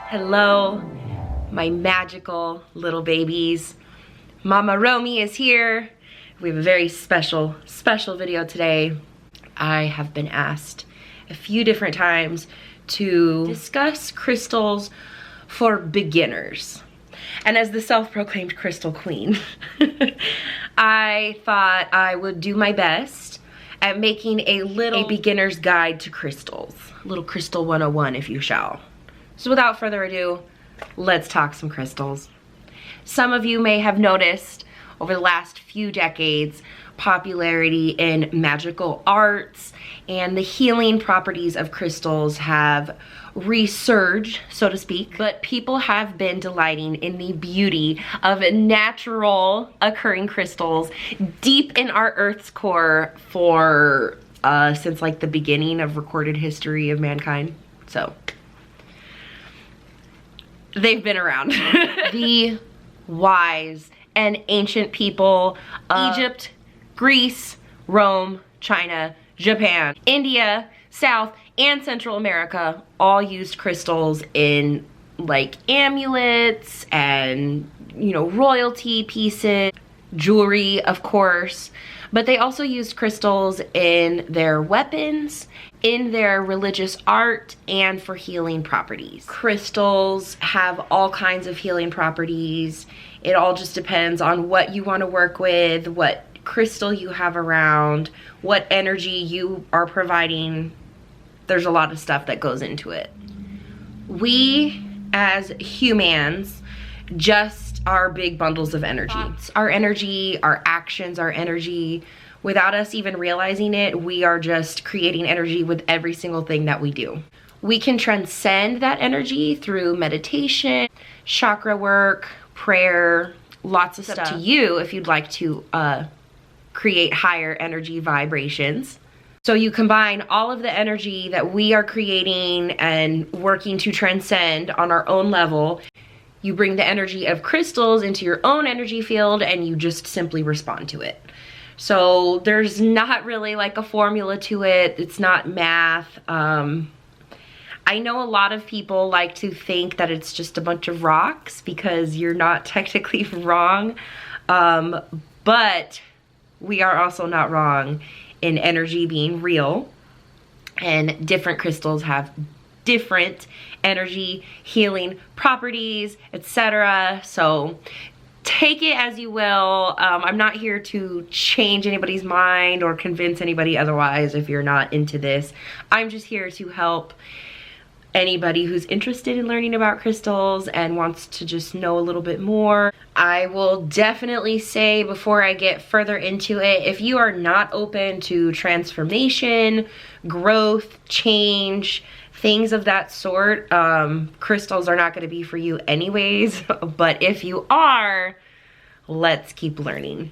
Hello, my magical little babies. Mama Romey is here. We have a very special video today. I have been asked a few different times to discuss crystals for beginners. And as the self-proclaimed crystal queen, I thought I would do my best at making a beginner's guide to crystals. A little crystal 101, if you shall. So without further ado, let's talk some crystals. Some of you may have noticed over the last few decades popularity in magical arts, and the healing properties of crystals have resurged, so to speak. But people have been delighting in the beauty of natural occurring crystals deep in our Earth's core for since like the beginning of recorded history of mankind. So they've been around. The wise and ancient people of Egypt, Greece, Rome, China, Japan, India, South, and Central America all used crystals in like amulets and, you know, royalty pieces, jewelry, of course. But they also used crystals in their weapons, in their religious art, and for healing properties. Crystals have all kinds of healing properties. It all just depends on what you want to work with, what crystal you have around, what energy you are providing. There's a lot of stuff that goes into it. We as humans just are big bundles of energy. Our energy, our actions, our energy. Without us even realizing it, we are just creating energy with every single thing that we do. We can transcend that energy through meditation, chakra work, prayer, lots of stuff. It's up to you if you'd like to create higher energy vibrations. So you combine all of the energy that we are creating and working to transcend on our own level. You bring the energy of crystals into your own energy field and you just simply respond to it. So there's not really like a formula to it. It's not math. I know a lot of people like to think that it's just a bunch of rocks because you're not technically wrong. But we are also not wrong in energy being real, and different crystals have different energy healing properties, etc. So take it as you will. I'm not here to change anybody's mind or convince anybody otherwise if you're not into this. I'm just here to help anybody who's interested in learning about crystals and wants to just know a little bit more. I will definitely say before I get further into it, if you are not open to transformation, growth, change, things of that sort, crystals are not going to be for you anyways. But if you are, let's keep learning.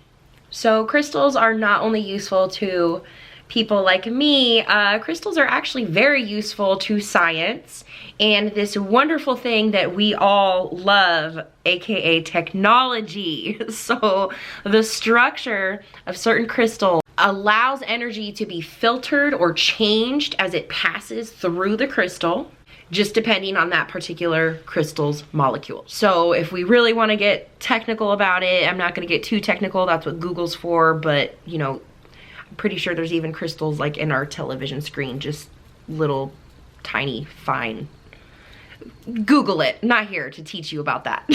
So crystals are not only useful to people like me, crystals are actually very useful to science and this wonderful thing that we all love, aka technology. So the structure of certain crystals allows energy to be filtered or changed as it passes through the crystal, just depending on that particular crystal's molecule. So if we really want to get technical about it, I'm not going to get too technical, that's what Google's for, but you know, I'm pretty sure there's even crystals like in our television screen, just little tiny fine. Google it. Not here to teach you about that.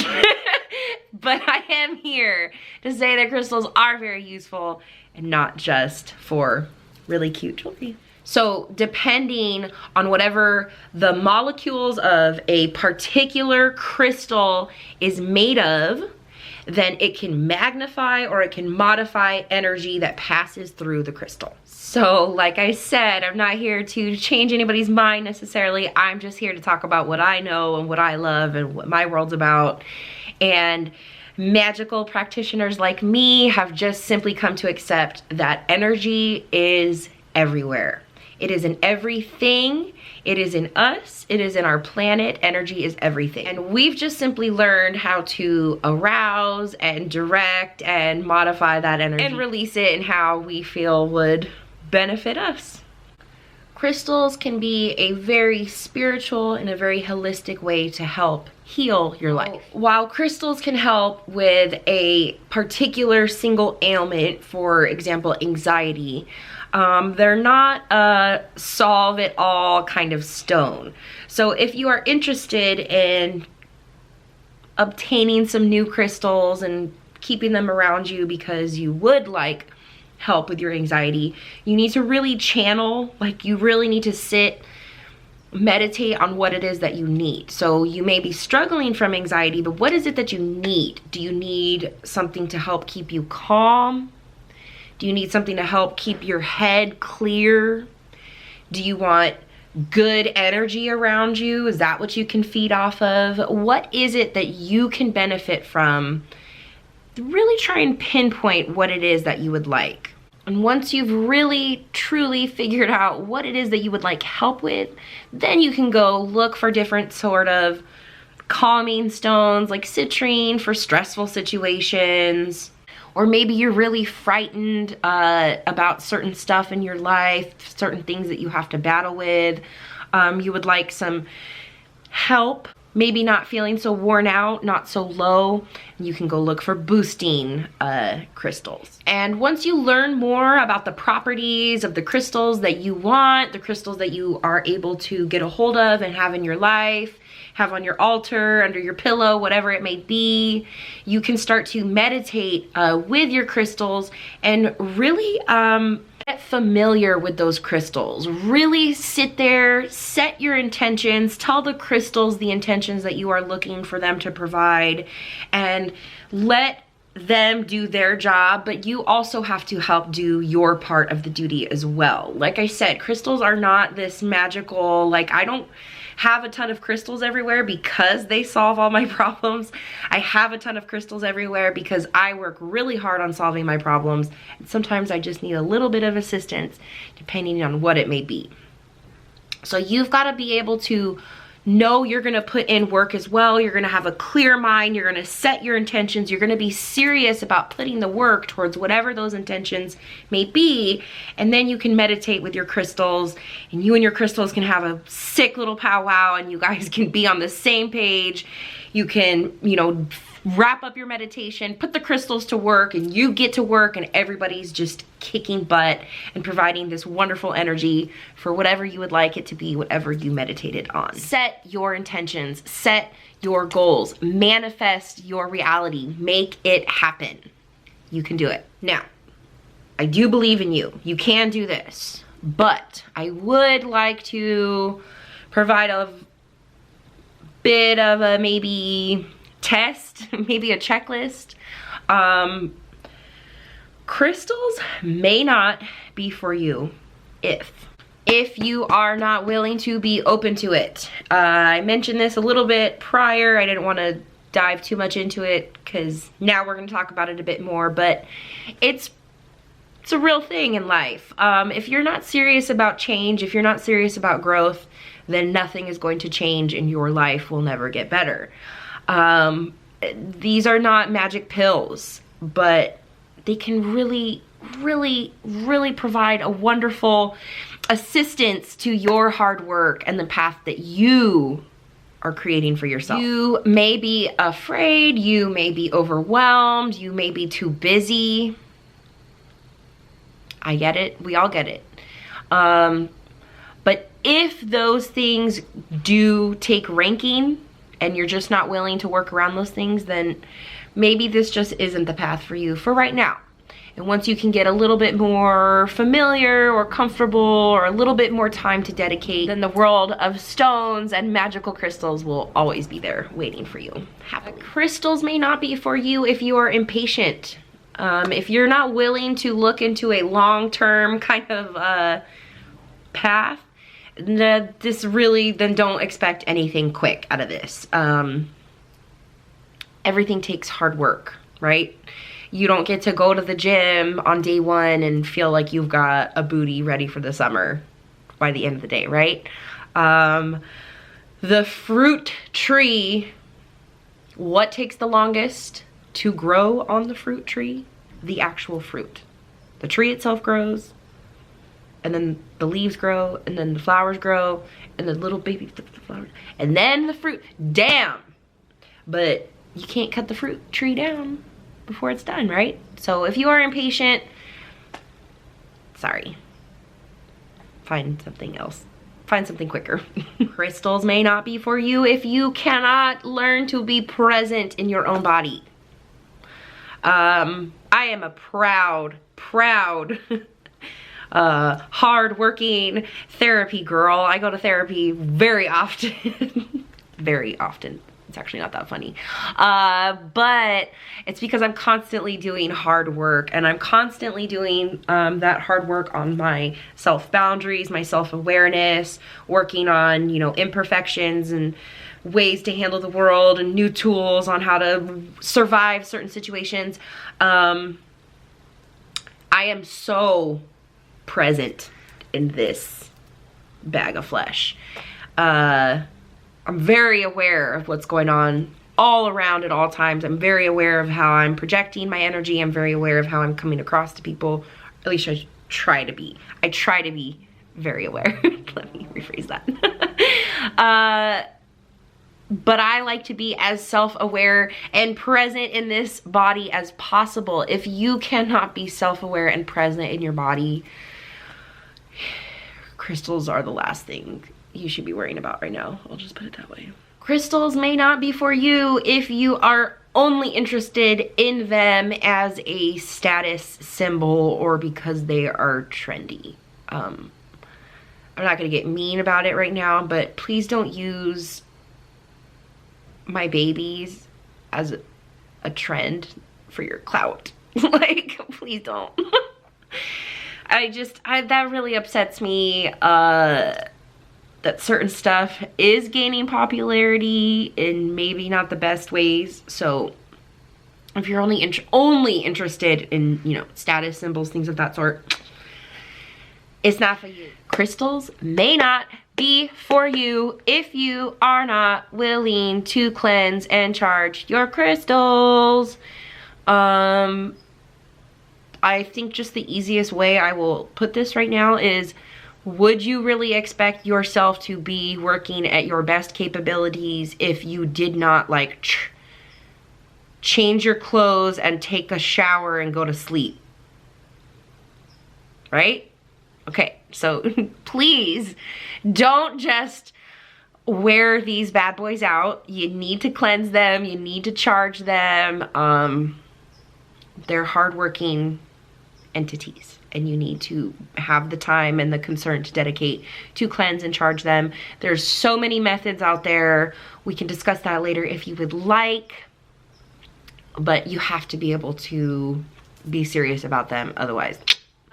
But I am here to say that crystals are very useful and not just for really cute jewelry. So depending on whatever the molecules of a particular crystal is made of, then it can magnify or it can modify energy that passes through the crystal. So like I said, I'm not here to change anybody's mind necessarily. I'm just here to talk about what I know and what I love and what my world's about. And magical practitioners like me have just simply come to accept that energy is everywhere. It is in everything. It is in us. It is in our planet. Energy is everything. And we've just simply learned how to arouse and direct and modify that energy and release it in how we feel would benefit us. Crystals can be a very spiritual and a very holistic way to help heal your life. While crystals can help with a particular single ailment, for example, anxiety, they're not a solve-it-all kind of stone. So if you are interested in obtaining some new crystals and keeping them around you because you would like help with your anxiety, you need to really channel, like you really need to sit, meditate on what it is that you need. So you may be struggling from anxiety, but what is it that you need? Do you need something to help keep you calm? Do you need something to help keep your head clear? Do you want good energy around you? Is that what you can feed off of? What is it that you can benefit from? Really try and pinpoint what it is that you would like. And once you've really truly figured out what it is that you would like help with, then you can go look for different sort of calming stones like citrine for stressful situations. Or maybe you're really frightened about certain stuff in your life, certain things that you have to battle with. You would like some help, maybe not feeling so worn out, not so low. You can go look for boosting crystals. And once you learn more about the properties of the crystals that you want, the crystals that you are able to get a hold of and have in your life, have on your altar, under your pillow, whatever it may be, you can start to meditate with your crystals and really get familiar with those crystals. Really sit there, set your intentions, tell the crystals the intentions that you are looking for them to provide, and let them do their job, but you also have to help do your part of the duty as well. Like I said, crystals are not this magical, like I don't have a ton of crystals everywhere because they solve all my problems. I have a ton of crystals everywhere because I work really hard on solving my problems. And sometimes I just need a little bit of assistance depending on what it may be. So you've got to be able to know you're going to put in work as well. You're going to have a clear mind. You're going to set your intentions. You're going to be serious about putting the work towards whatever those intentions may be. And then you can meditate with your crystals, and you and your crystals can have a sick little powwow, and you guys can be on the same page. You can, you know, wrap up your meditation, put the crystals to work, and you get to work, and everybody's just kicking butt and providing this wonderful energy for whatever you would like it to be, whatever you meditated on. Set your intentions, set your goals, manifest your reality, make it happen. You can do it. Now, I do believe in you. You can do this, but I would like to provide a bit of a maybe test, maybe a checklist. Crystals may not be for you if you are not willing to be open to it. I mentioned this a little bit prior. I didn't want to dive too much into it because now we're going to talk about it a bit more, but it's a real thing in life. If you're not serious about change, if you're not serious about growth, then nothing is going to change and your life will never get better. These are not magic pills, but they can really, really, really provide a wonderful assistance to your hard work and the path that you are creating for yourself. You may be afraid, you may be overwhelmed, you may be too busy. I get it, we all get it. But if those things do take ranking and you're just not willing to work around those things, then maybe this just isn't the path for you for right now. And once you can get a little bit more familiar or comfortable or a little bit more time to dedicate, then the world of stones and magical crystals will always be there waiting for you. Crystals may not be for you if you are impatient. If you're not willing to look into a long-term kind of path, then don't expect anything quick out of this. Everything takes hard work, right? You don't get to go to the gym on day one and feel like you've got a booty ready for the summer by the end of the day, right? The fruit tree, what takes the longest to grow on the fruit tree? The actual fruit. The tree itself grows, and then the leaves grow, and then the flowers grow, and the little baby flowers, and then the fruit. Damn. But you can't cut the fruit tree down before it's done, right? So if you are impatient, sorry. Find something else. Find something quicker. Crystals may not be for you if you cannot learn to be present in your own body. I am a proud hard-working therapy girl. I go to therapy very often. Very often. It's actually not that funny. But it's because I'm constantly doing hard work, and I'm constantly doing that hard work on my self-boundaries, my self-awareness, working on, you know, imperfections and ways to handle the world and new tools on how to survive certain situations. I am so present in this bag of flesh. I'm very aware of what's going on all around at all times. I'm very aware of how I'm projecting my energy. I'm very aware of how I'm coming across to people. At least I try to be. I try to be very aware. Let me rephrase that. But I like to be as self-aware and present in this body as possible. If you cannot be self-aware and present in your body, crystals are the last thing you should be worrying about right now. I'll just put it that way. Crystals may not be for you if you are only interested in them as a status symbol or because they are trendy. I'm not gonna get mean about it right now, but please don't use my babies as a trend for your clout. Like, please don't. That really upsets me. That certain stuff is gaining popularity in maybe not the best ways. So if you're only interested in, you know, status symbols, things of that sort, it's not for you. Crystals may not be for you if you are not willing to cleanse and charge your crystals. I think just the easiest way I will put this right now is, would you really expect yourself to be working at your best capabilities if you did not, like, change your clothes and take a shower and go to sleep? Right? Okay, so please don't just wear these bad boys out. You need to cleanse them. You need to charge them. They're hardworking entities, and you need to have the time and the concern to dedicate to cleanse and charge them. There's so many methods out there. We can discuss that later if you would like, but you have to be able to be serious about them otherwise.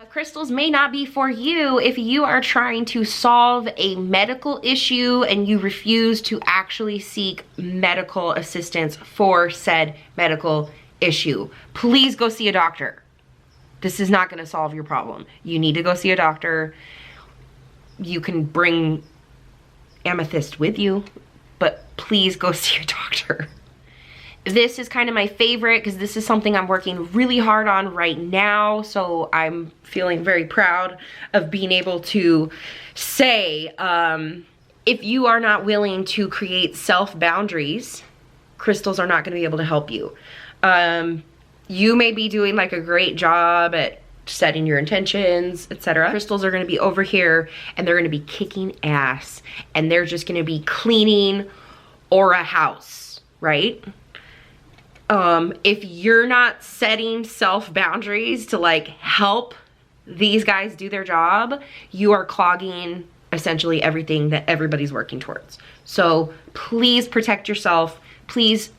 Crystals may not be for you if you are trying to solve a medical issue and you refuse to actually seek medical assistance for said medical issue. Please go see a doctor. This is not going to solve your problem. You need to go see a doctor. You can bring Amethyst with you, but please go see a doctor. This is kind of my favorite because this is something I'm working really hard on right now. So I'm feeling very proud of being able to say, if you are not willing to create self-boundaries, crystals are not going to be able to help you. You may be doing like a great job at setting your intentions, etc. Crystals are going to be over here and they're going to be kicking ass, and they're just going to be cleaning aura house, right? If you're not setting self-boundaries to like help these guys do their job, you are clogging essentially everything that everybody's working towards. So please protect yourself. Please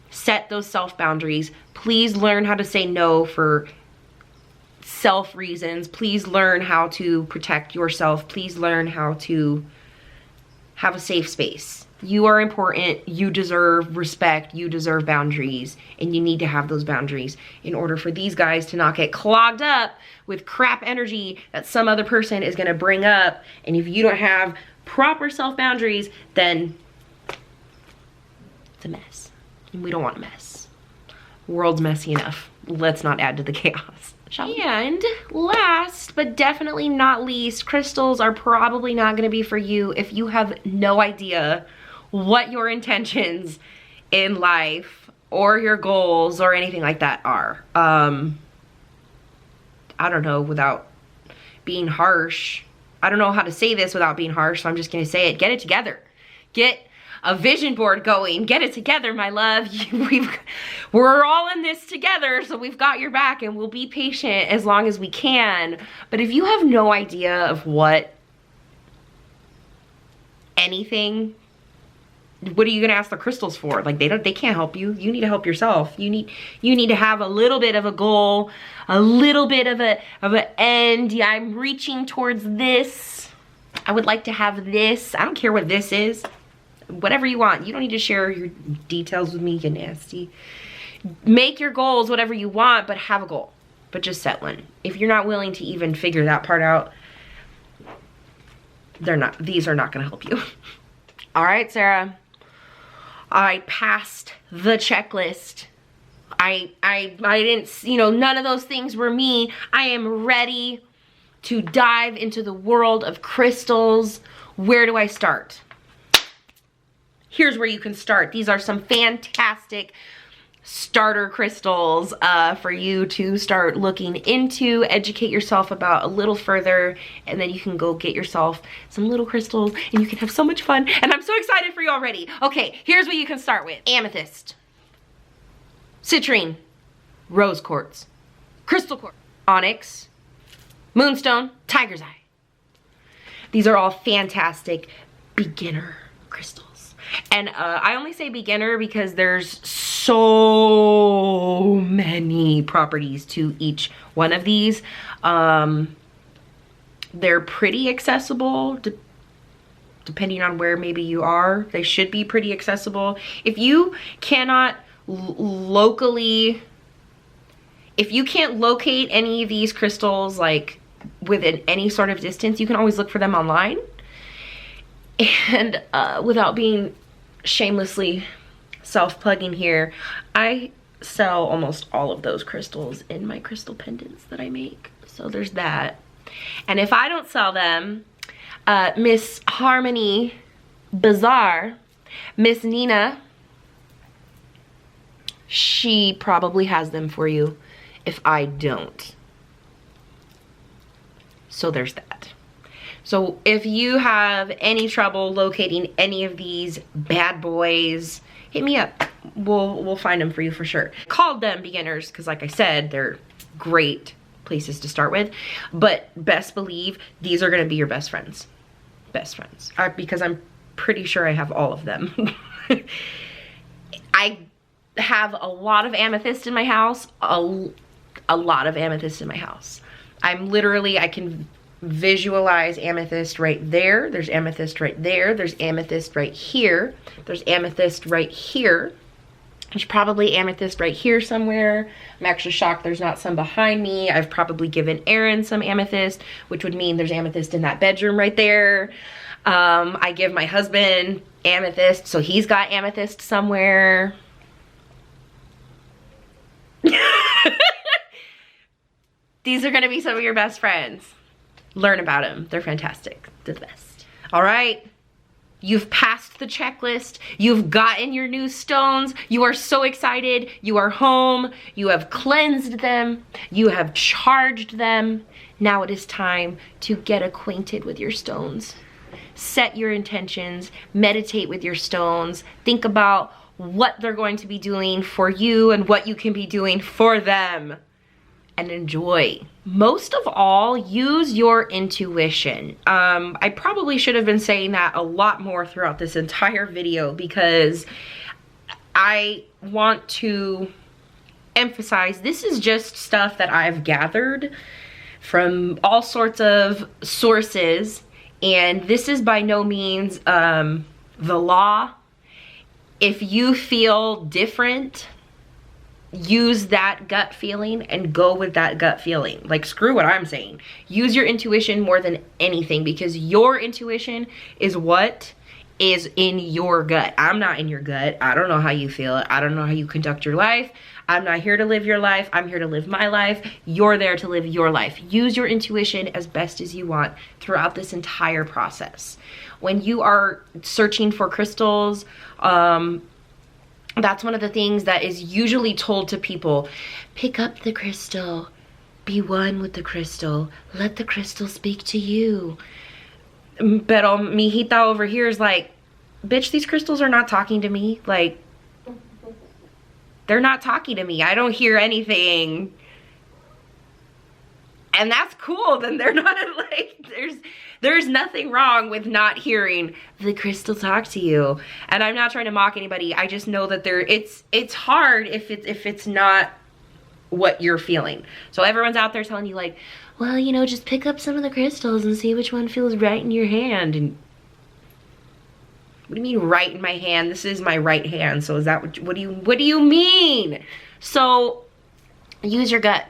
set those self-boundaries. Please learn how to say no for self reasons. Please learn how to protect yourself. Please learn how to have a safe space. You are important. You deserve respect. You deserve boundaries, and you need to have those boundaries in order for these guys to not get clogged up with crap energy that some other person is going to bring up. And if you don't have proper self-boundaries, then it's a mess. And we don't want a mess. World's messy enough. Let's not add to the chaos. And last but definitely not least, crystals are probably not going to be for you if you have no idea what your intentions in life or your goals or anything like that are. I don't know, without being harsh. I don't know how to say this without being harsh, so I'm just going to say it. Get it together. Get a vision board going. Get it together, my love. We're all in this together, so we've got your back, and we'll be patient as long as we can. But if you have no idea of what anything, what are you gonna ask the crystals for? Like, they can't help you. You need to help yourself. You need to have a little bit of a goal, a little bit of an end. Yeah, I'm reaching towards this. I would like to have this. I don't care what this is. Whatever you want. You don't need to share your details with me, you nasty. Make your goals whatever you want, but have a goal. But just set one. If you're not willing to even figure that part out, these are not gonna help you. All right, Sarah. I passed the checklist. I didn't, you know, none of those things were me. I am ready to dive into the world of crystals. Where do I start? Here's where you can start. These are some fantastic starter crystals for you to start looking into, educate yourself about a little further, and then you can go get yourself some little crystals and you can have so much fun. And I'm so excited for you already. Okay, here's what you can start with. Amethyst, citrine, rose quartz, crystal quartz, onyx, moonstone, tiger's eye. These are all fantastic beginner crystals. And I only say beginner because there's so many properties to each one of these. They're pretty accessible depending on where maybe you are. They should be pretty accessible. If you cannot if you can't locate any of these crystals like within any sort of distance, you can always look for them online. And without being shamelessly self-plugging here, I sell almost all of those crystals in my crystal pendants that I make. So there's that. And if I don't sell them, Miss Harmony Bazaar, Miss Nina, she probably has them for you if I don't. So there's that. So if you have any trouble locating any of these bad boys, hit me up. We'll find them for you for sure. Called them beginners because, like I said, they're great places to start with. But best believe these are gonna be your best friends. Best friends. Because I'm pretty sure I have all of them. I have a lot of amethyst in my house. A lot of amethyst in my house. I can visualize amethyst right there. There's amethyst right there. There's amethyst right here. There's amethyst right here. There's probably amethyst right here somewhere. I'm actually shocked there's not some behind me. I've probably given Aaron some amethyst, which would mean there's amethyst in that bedroom right there. I give my husband amethyst, so he's got amethyst somewhere. These are gonna be some of your best friends. Learn about them. They're fantastic. They're the best. All right. You've passed the checklist. You've gotten your new stones. You are so excited. You are home. You have cleansed them. You have charged them. Now it is time to get acquainted with your stones. Set your intentions. Meditate with your stones. Think about what they're going to be doing for you and what you can be doing for them. And enjoy. Most of all, use your intuition. I probably should have been saying that a lot more throughout this entire video because I want to emphasize this is just stuff that I've gathered from all sorts of sources, and this is by no means the law. If you feel different, use that gut feeling and go with that gut feeling. Like, screw what I'm saying. Use your intuition more than anything because your intuition is what is in your gut. I'm not in your gut. I don't know how you feel. I don't know how you conduct your life. I'm not here to live your life. I'm here to live my life. You're there to live your life. Use your intuition as best as you want throughout this entire process. When you are searching for crystals, that's one of the things that is usually told to people. Pick up the crystal. Be one with the crystal. Let the crystal speak to you. Pero mijita over here is like, bitch, these crystals are not talking to me. Like, they're not talking to me. I don't hear anything. And that's cool. Then they're not like, there's nothing wrong with not hearing the crystal talk to you. And I'm not trying to mock anybody. I just know that it's hard if it's not what you're feeling. So everyone's out there telling you like, well, you know, just pick up some of the crystals and see which one feels right in your hand. And what do you mean right in my hand? This is my right hand. So is that what do you mean? So use your gut.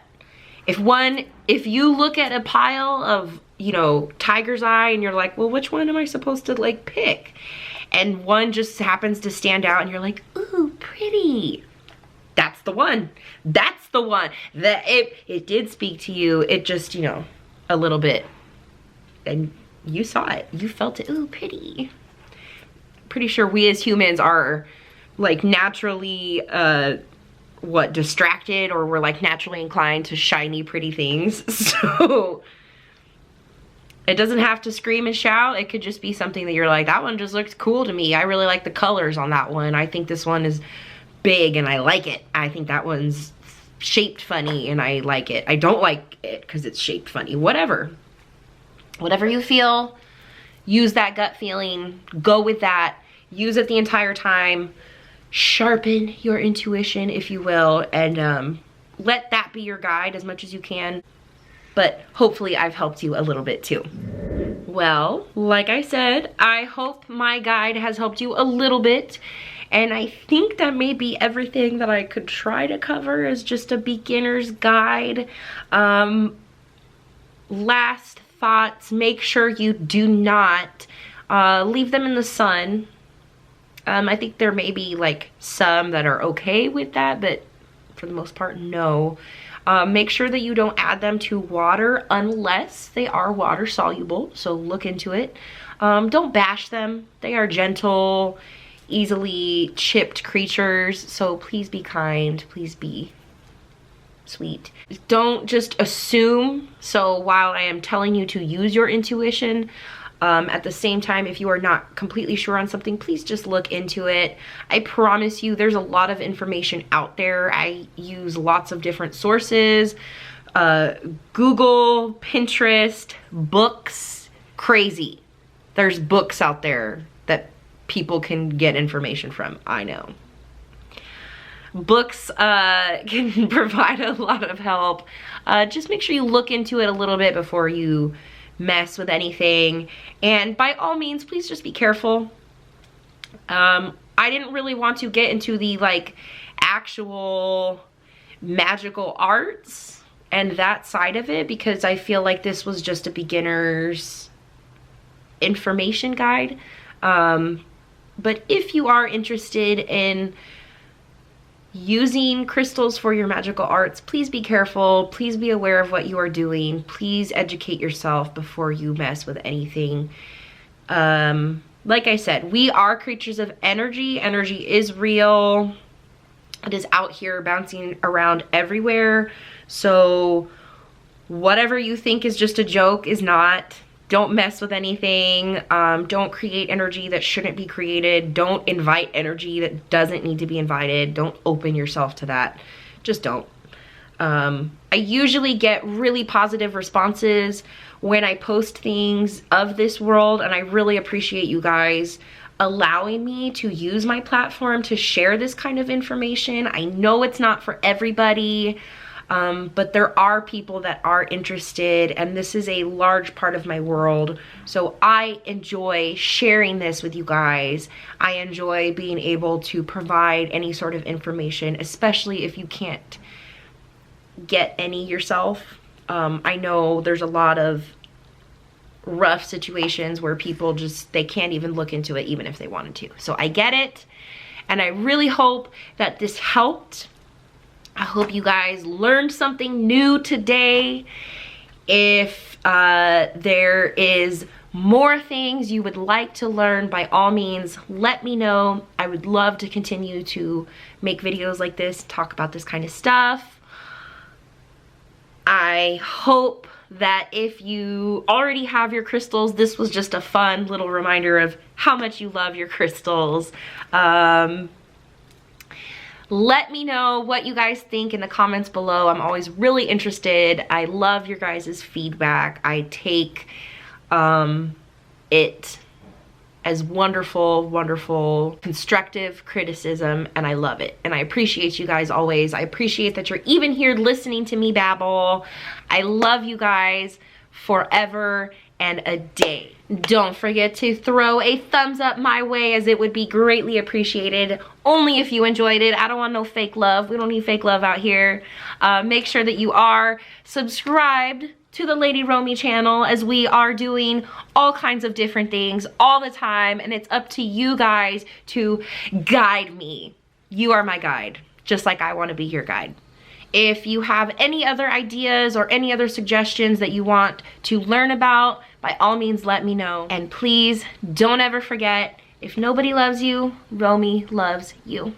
If you look at a pile of, you know, tiger's eye and you're like, well, which one am I supposed to like pick? And one just happens to stand out and you're like, ooh, pretty. That's the one. That's the one. That it did speak to you. It just, you know, a little bit. And you saw it. You felt it. Ooh, pretty. Pretty sure we as humans are like naturally distracted, or we're like naturally inclined to shiny, pretty things. So it doesn't have to scream and shout. It could just be something that you're like, that one just looks cool to me. I really like the colors on that one. I think this one is big and I like it. I think that one's shaped funny and I like it. I don't like it because it's shaped funny. Whatever you feel, use that gut feeling, go with that, use it the entire time, sharpen your intuition, if you will, and let that be your guide as much as you can. But hopefully I've helped you a little bit too. Well, like I said, I hope my guide has helped you a little bit. And I think that may be everything that I could try to cover as just a beginner's guide. Last thoughts, make sure you do not leave them in the sun. I think there may be like some that are okay with that, but for the most part, no. Make sure that you don't add them to water unless they are water soluble, so look into it. Don't bash them. They are gentle, easily chipped creatures, so please be kind, please be sweet. Don't just assume. So while I am telling you to use your intuition, at the same time, if you are not completely sure on something, please just look into it. I promise you there's a lot of information out there. I use lots of different sources, Google, Pinterest, books, crazy. There's books out there that people can get information from, I know. Books can provide a lot of help. Just make sure you look into it a little bit before you mess with anything. And by all means, please just be careful. I didn't really want to get into the like actual magical arts and that side of it because I feel like this was just a beginner's information guide. But if you are interested in using crystals for your magical arts, please be careful. Please be aware of what you are doing. Please educate yourself before you mess with anything. Like I said, we are creatures of energy. Energy is real. It is out here bouncing around everywhere. So whatever you think is just a joke is not. Don't mess with anything. Don't create energy that shouldn't be created. Don't invite energy that doesn't need to be invited. Don't open yourself to that. Just don't. I usually get really positive responses when I post things of this world, and I really appreciate you guys allowing me to use my platform to share this kind of information. I know it's not for everybody. But there are people that are interested, and this is a large part of my world. So I enjoy sharing this with you guys. I enjoy being able to provide any sort of information, especially if you can't get any yourself. I know there's a lot of rough situations where people just, they can't even look into it even if they wanted to. So I get it, and I really hope that this helped. I hope you guys learned something new today. If there is more things you would like to learn, by all means, let me know. I would love to continue to make videos like this, talk about this kind of stuff. I hope that if you already have your crystals, this was just a fun little reminder of how much you love your crystals. Let me know what you guys think in the comments below. I'm always really interested. I love your guys' feedback. I take it as wonderful, wonderful, constructive criticism, and I love it. And I appreciate you guys always. I appreciate that you're even here listening to me babble. I love you guys forever and a day. Don't forget to throw a thumbs up my way, as it would be greatly appreciated. Only if you enjoyed it. I don't want no fake love. We don't need fake love out here. Make sure that you are subscribed to the Lady Romey channel, as we are doing all kinds of different things all the time, and it's up to you guys to guide me. You are my guide, just like I want to be your guide. If you have any other ideas or any other suggestions that you want to learn about, by all means let me know. And please don't ever forget, if nobody loves you, Romey loves you.